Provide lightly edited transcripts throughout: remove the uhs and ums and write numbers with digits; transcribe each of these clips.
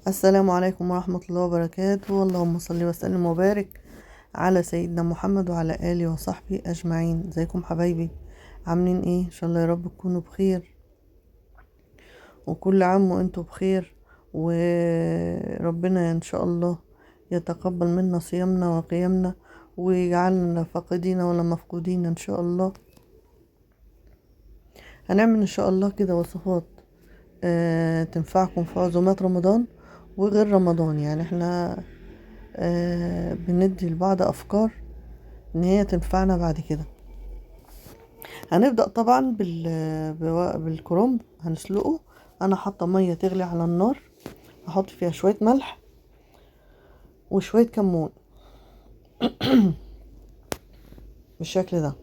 السلام عليكم ورحمة الله وبركاته. اللهم صل وسلم وبارك على سيدنا محمد وعلى آله وصحبه أجمعين. ازيكم حبايبي؟ عاملين ايه؟ ان شاء الله يا رب تكونوا بخير، وكل عام وانتم بخير، وربنا ان شاء الله يتقبل منا صيامنا وقيامنا، ويجعلنا فاقدين ولا مفقودين ان شاء الله. هنعمل ان شاء الله كده وصفات تنفعكم في عزومات رمضان وغير رمضان. يعني احنا بندي لبعض افكار ان هي تنفعنا بعد كده. هنبدأ طبعا بالكرنب. هنسلقه. انا حاطه ميه تغلي على النار، هحط فيها شويه ملح وشويه كمون بالشكل ده.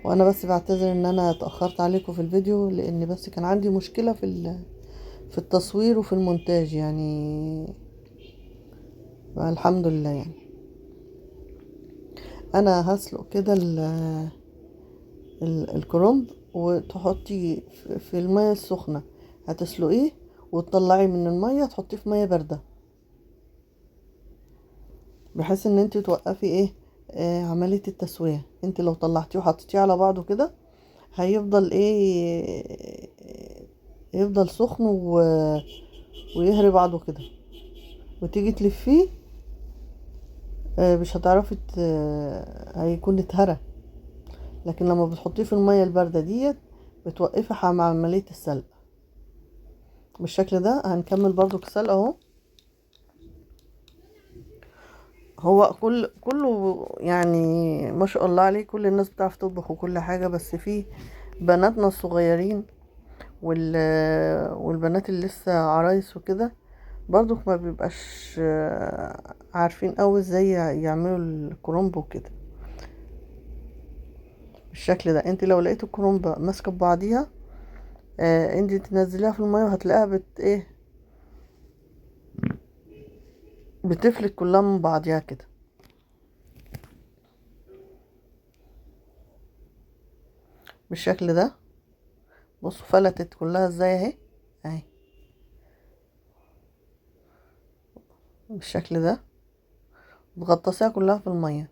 وانا بس بعتذر ان انا اتاخرت عليكم في الفيديو، لان بس كان عندي مشكله في التصوير وفي المونتاج يعني. الحمد لله. يعني انا هسلق كده الكرنب، وتحطيه في المية السخنة. هتسلقيه وتطلعيه من المية، تحطيه في مية باردة، بحيث ان انت توقفي عملية التسوية. انت لو طلعتيه وحطيتيه على بعضه كده هيفضل يفضل سخن ويهري بعضه كده، وتيجي تلفيه مش هتعرفي هيكون اتهرى. لكن لما بتحطيه في المية الباردة ديت بتوقفي مع عملية السلق بالشكل ده. هنكمل برضو السلق اهو. هو كله يعني ما شاء الله عليه، كل الناس بتعرف تطبخ وكل حاجة، بس في بناتنا الصغيرين والبنات اللي لسه عرايس وكده برضو ما بيبقاش عارفين قوي ازاي يعملوا الكرومب وكده بالشكل ده. انت لو لقيت الكرومبة ماسكة ببعضيها انت تنزليها في المية وهتلاقيها بتفلت كلها من بعضيها كده بالشكل ده. بصوا فلتت كلها ازاي اهي بالشكل ده. تغطسيها كلها في المية،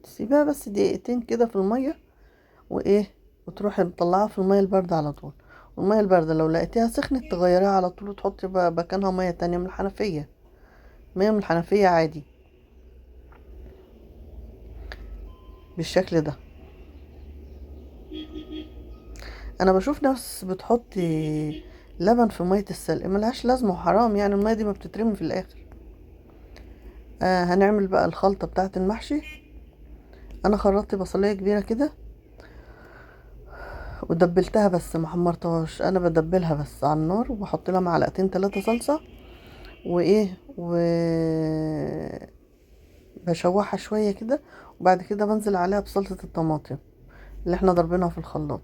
تسيبها بس دقيقتين كده في المية وتروحي مطلعها في المية الباردة على طول. والمية الباردة لو لقيتيها سخنت تغيريها على طول، وتحطي بقى مكانها مية تانية من الحنفية، مية من الحنفية عادي بالشكل ده. انا بشوف ناس بتحط لبن في مية السلق، ملهاش لازمة وحرام، يعني المية دي ما بتترمي في الاخر. هنعمل بقى الخلطة بتاعة المحشي. انا خرطت بصلية كبيرة كده ودبلتها، بس ما حمرتهاش. انا بدبلها بس على النار، وبحط لها معلقتين 3 صلصة و بشوحها شوية كده، وبعد كده بنزل عليها بصلصة الطماطم اللي احنا ضربينها في الخلاط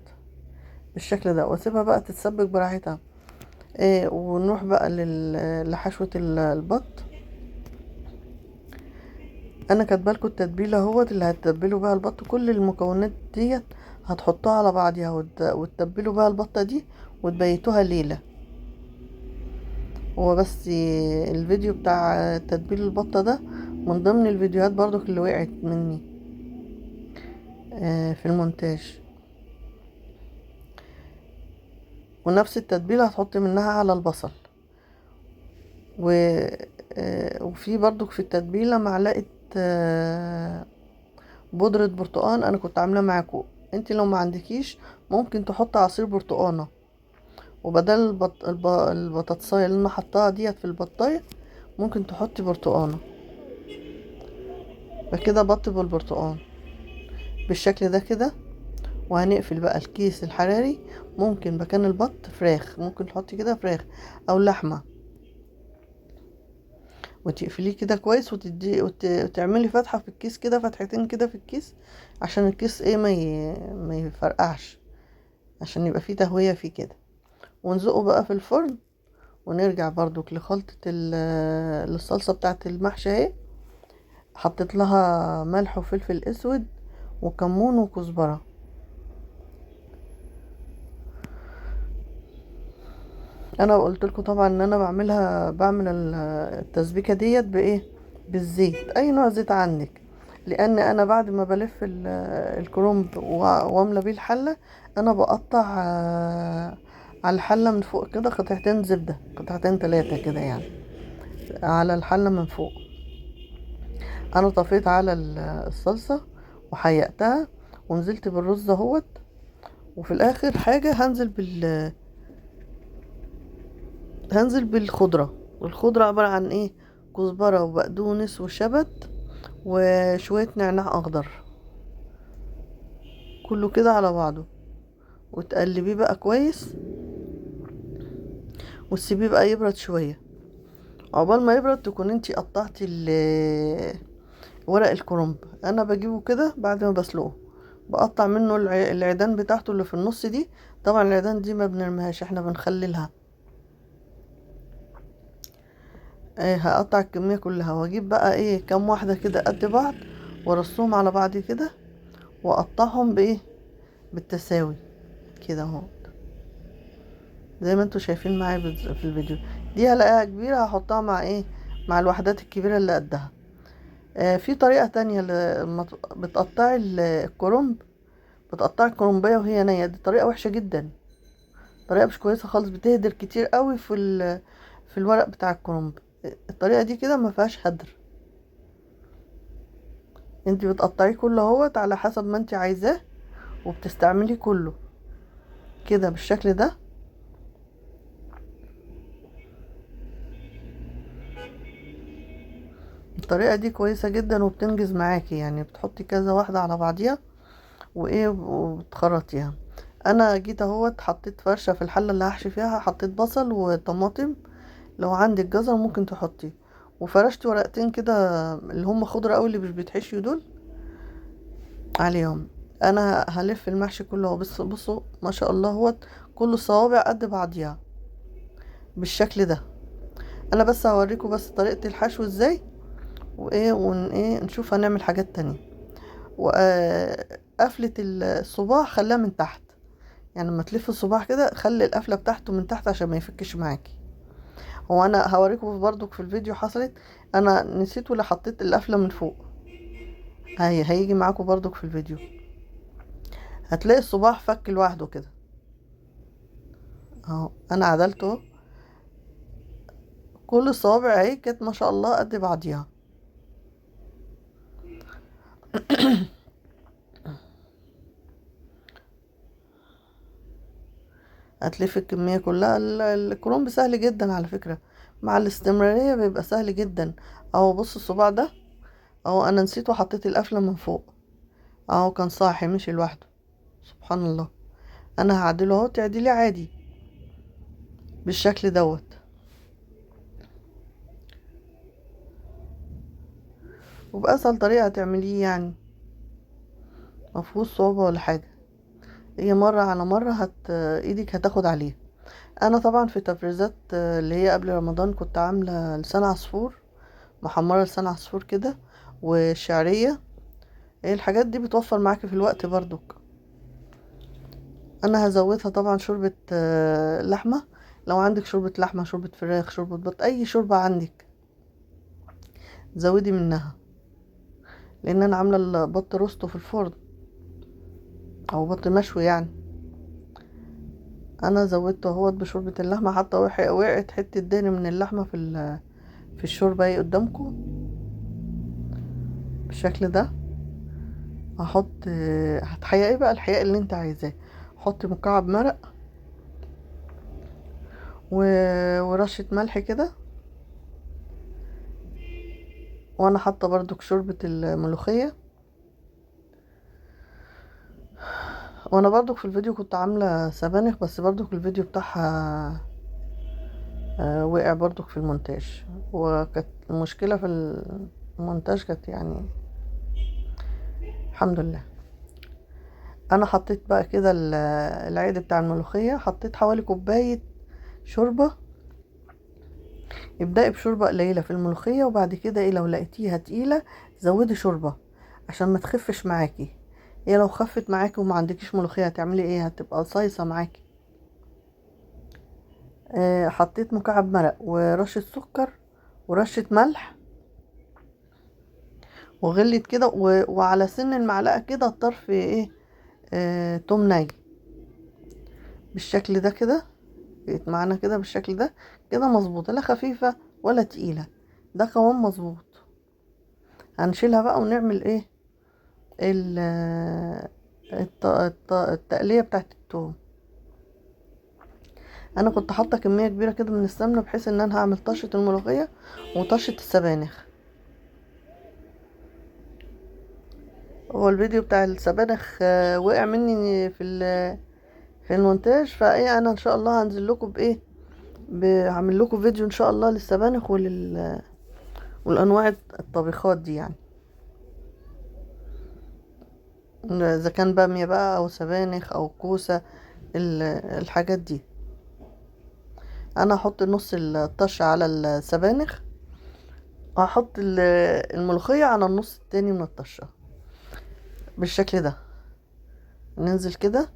بالشكل ده، واسيبها بقى تتسبك براحتها. ونروح بقى لحشوة البط. انا كاتبالكوا التتبيله اهوت اللي هتتبلوا بقى البط. كل المكونات ديت هتحطوها على بعضيها وتتبلوا بقى البطه دي وتبيتوها ليله. هو بس الفيديو بتاع تتبيل البطه ده من ضمن الفيديوهات برضو اللي وقعت مني في المونتاج. ونفس التتبيله هتحط منها على البصل و وفي برضو في التتبيله معلقه بودرة برتقان. انا كنت عاملاه معاكم. انت لو ما عندكيش ممكن تحط عصير برتقانه، وبدل البطاطساية اللي انا حطاها ديت في البطاية ممكن تحطي برتقانة، فكده بط بالبرتقان بالشكل ده كده. وهنقفل بقى الكيس الحراري. ممكن مكان البط فراخ، ممكن تحطي كده فراخ او لحمة، وتقفليه كده كويس، وتعملي فتحة في الكيس كده، فتحتين كده في الكيس، عشان الكيس ما يفرقعش، عشان يبقى فيه تهوية فيه كده. ونزقه بقى في الفرن. ونرجع برضو لخلطة للصلصة بتاعت المحشي اهي. حطيت لها ملح وفلفل اسود وكمون وكزبرة. انا قلت لكم طبعا ان انا بعمل التسبيكه ديت بايه؟ بالزيت، اي نوع زيت عندك. لان انا بعد ما بلف الكرنب واملى بيه الحله، انا بقطع على الحله من فوق كده قطعتين زبده، قطعتين 3 كده يعني، على الحله من فوق. انا طفيت على الصلصه وحيقتها ونزلت بالرز اهوت. وفي الاخر حاجه هنزل بالخضرة. والخضرة عبارة عن ايه؟ كزبرة وبقدونس وشبت وشوية نعناع اخضر، كله كده على بعضه. وتقلبيه بقى كويس وتسيبيه بقى يبرد شوية. عقبال ما يبرد تكون انتي قطعتي ورق الكرنب. انا بجيبه كده بعد ما بسلقه، بقطع منه العيدان بتاعته اللي في النص دي. طبعا العيدان دي ما بنرميهاش، احنا بنخللها. هقطع الكمية كلها واجيب بقى ايه كام واحدة كده قد بعض، وارصهم على بعض كده، واقطعهم بايه؟ بالتساوي كده اهو، زي ما انتوا شايفين معايا في الفيديو. دي هلاقيها كبيرة هحطها مع ايه؟ مع الوحدات الكبيرة اللي قدها. في طريقة تانية لما بتقطعي الكرنب، بتقطعي الكرنبية وهي نية. دي طريقة وحشة جدا، طريقة مش كويسة خالص، بتهدر كتير قوي في الورق بتاع الكرنب. الطريقة دي كده ما فيهاش هدر. انتي بتقطعيه كله اهوت على حسب ما انتي عايزاه، وبتستعملي كله كده بالشكل ده. الطريقة دي كويسة جدا وبتنجز معاكي، يعني بتحطي كذا واحدة على بعضيها وايه وبتخرطيها. انا جيت اهوت حطيت فرشة في الحلة اللي هحشي فيها، حطيت بصل وطماطم، لو عندك جزر ممكن تحطي، وفرشت ورقتين كده اللي هم خضرة قوي اللي مش بيتحشيوا دول عليهم. انا هلف المحشي كله اهو. بس بصوا ما شاء الله اهوت كل الصوابع قد بعضيها بالشكل ده. انا بس هوريكم بس طريقة الحشو ازاي، وايه ايه نشوف هنعمل حاجات تانية. وقفلة الصباع خليها من تحت، يعني لما تلف الصباع كده خلي القفلة بتاعته من تحت عشان ما يفكش معاكي. هو انا هوريكم برضك في الفيديو حصلت، انا نسيت ولا حطيت القفلة من فوق. هيجي معاكم برضك في الفيديو، هتلاقي الصباع فك لوحده كده اهو. انا عدلته، كل الصوابع اهي كانت ما شاء الله قد بعضيها. هتلف الكمية كلها. الكرنب سهل جدا على فكرة، مع الاستمرارية بيبقى سهل جدا. اهو بص الصباع ده اهو، انا نسيت وحطيت القفلة من فوق اهو، كان صاحي مشي لوحده. سبحان الله. انا هعدله اهو، تعديلي عادي بالشكل دوت. وبأسهل طريقة تعمليه يعني، مفهوش صعوبة ولا حاجة. هي مرة على مرة ايدك هتاخد عليه. انا طبعا في تفريزات اللي هي قبل رمضان كنت عاملة لسان عصفور، محمرة لسان عصفور كده والشعرية. ايه الحاجات دي بتوفر معاكي في الوقت برضك. انا هزودها طبعا شوربة لحمة. لو عندك شوربة لحمة، شوربة فراخ، شوربة بط، اي شوربة عندك زودي منها. لان انا عاملة البط روستو في الفرن، او بط مشوي يعني. انا زودته اهوت بشوربة اللحمة، حتى وقعت حتة دهن من اللحمة في الشوربة اهي قدامكم بالشكل ده. هحط هتحيقي بقى الحياء اللي انت عايزاه. حطي مكعب مرق ورشة ملح كده. وانا حاطه برضو شوربة الملوخية. وانا برضو في الفيديو كنت عاملة سبانخ، بس برضو الفيديو بتاعها وقع برضو في المونتاج، وكانت المشكلة في المونتاج كانت يعني. الحمد لله. انا حطيت بقى كده العيد بتاع الملوخية، حطيت حوالي كوباية شوربة. ابدأي بشوربة قليلة في الملوخية، وبعد كده ايه لو لقيتيها تقيلة زودي شوربة عشان ما تخفش معاكي. هي لو خفت معاكي وما عندكيش ملوخية هتعملي ايه؟ هتبقى صيصة معاكي. حطيت مكعب مرق ورشة سكر ورشة ملح وغليت كده، وعلى سن المعلقة كده الطرف ايه، توم ناي بالشكل ده كده. بقت معانا كده بالشكل ده كده مظبوطة، لا خفيفة ولا تقيلة، ده قوام مظبوط. هنشيلها بقى ونعمل ايه، التقلية بتاعت التوم. انا كنت حاطة كمية كبيرة كده من السمنة بحيث ان انا هعمل طشة الملوخية وطشة السبانخ. هو الفيديو بتاع السبانخ وقع مني في المونتاج، فايه انا ان شاء الله هنزل لكم بايه، هعمل لكم فيديو ان شاء الله للسبانخ والانواع الطبيخات دي يعني، اذا كان بامية بقى او سبانخ او كوسة، الحاجات دي. انا هحط نص الطشة على السبانخ، وهحط الملوخية على النص التاني من الطشة بالشكل ده. ننزل كده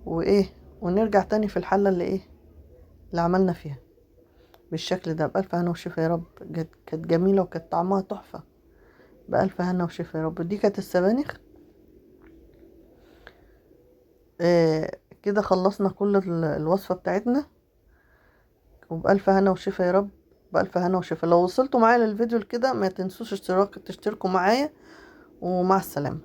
وايه، ونرجع تاني في الحلة اللي عملنا فيها بالشكل ده. بألف هنا وشفا يا رب. كانت جميلة وكانت طعمها تحفة. بألف هنا وشفا يا رب. دي كانت السبانخ. كده خلصنا كل الوصفة بتاعتنا، وبألف هنا وشفا يا رب. بألف هنا وشفا. لو وصلتوا معايا للفيديو كده ما تنسوش تشتركوا معايا، ومع السلامة.